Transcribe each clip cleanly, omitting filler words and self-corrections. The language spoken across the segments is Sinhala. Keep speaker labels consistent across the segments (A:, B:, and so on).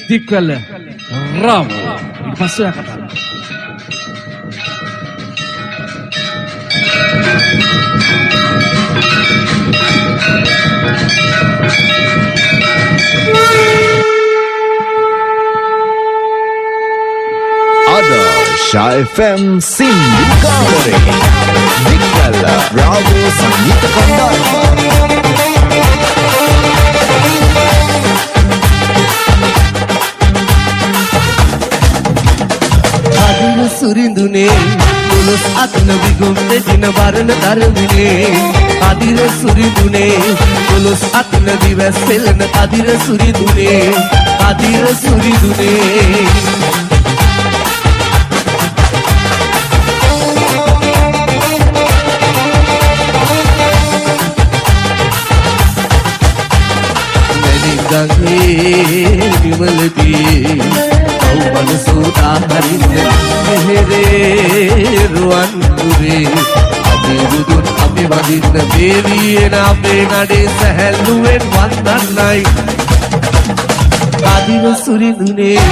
A: දික්වල රාම ඊට පස්සේ කතා
B: Adasha FM Sindhikare Dikkala Rago Sangeeta Kandayama
C: Adina Surindune Tulus Atna Vigumte Dina Varana Taravine Adina Surindune Tulus Atna Divaselana Adina Surindune Adina Surindune විමලදී අවබල සෝදා හරින්න මෙහෙරේ රුවන් පුරේ අපි බුදුන් අපි වදින්න දේවියන අපේ නඩේ සැහැල්ලුවෙන් වන්දන්නයි ආදිව සුරිඳුනේ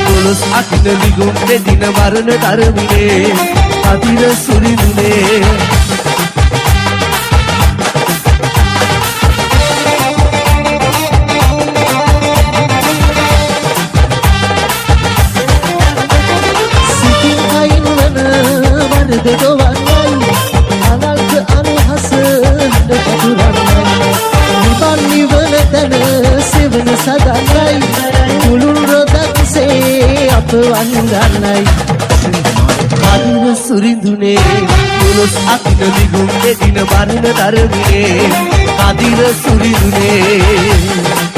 C: පොළොස් අතින විගුම් දෙදින වරණ තරමිනේ ආදිව සුරිඳුනේ දෙදවන්නයි අනල්ක අනුහස දෙපතුරන්නයි නිවන් නිවන තැන සෙවන සදන්නයි මුළුන් රොදක්සේ අප වන්දන්නයි ආදිව සුරිඳුනේ පොළොස් අතින විගුම් දෙදින වරණ තරමිනේ ආදිව සුරිඳුනේ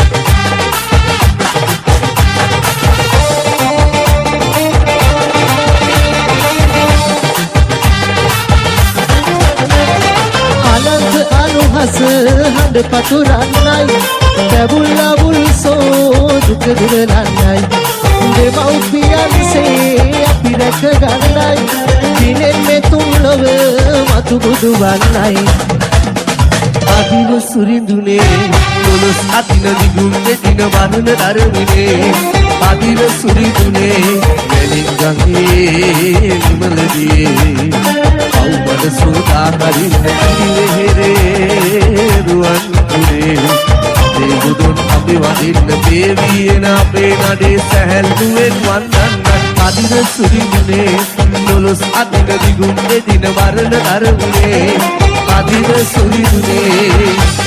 C: හඬ පතුරන්නයි බැබුල් අබුල් සෝ දුක දුරලන්නයි දෙමව්පියන්සේ අපි රැක ගන්නයි දිනෙන් මෙතුන් ලොව මතු බුදු වන්නයි ආදිව සුරිඳුනේ පොළොස් අතින දිගුම් දෙදින වරණ තරමිනේ ආදිව සුරිඳුනේ වැලින් ගඟේ විමලදී අවබල සෝදා හරින්න මෙහෙරේ රුවන් පුරේ අපේ බුදුන් අපි වදින්න දේවියන අපේ නඩේ සැහැල්ලුවෙන් වන්දන්න ආදිව සුරිඳුනේ පොළොස් අතින දිගුම් දෙදින වරණ තරමිනේ ආදිව සුරිඳුනේ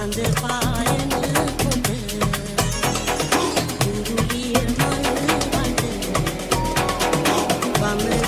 D: සඳ පායන කොට උරුලිය මල් වඩ බමරි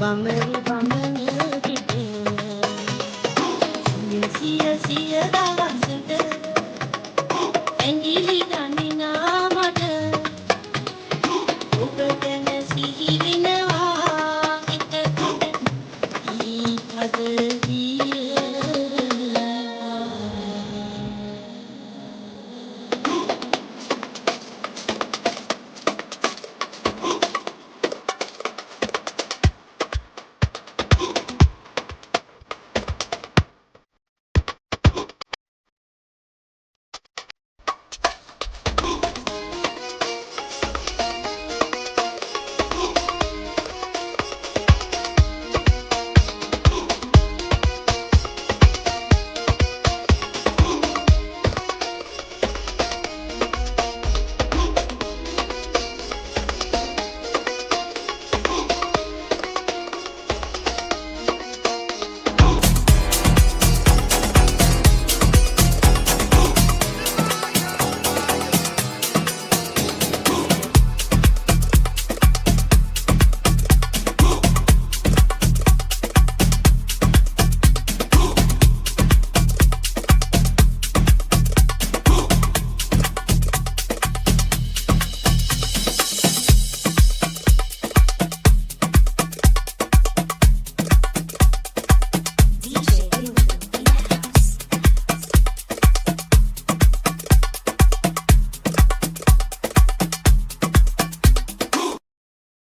D: බමරි බමන පිට සිය සිය දා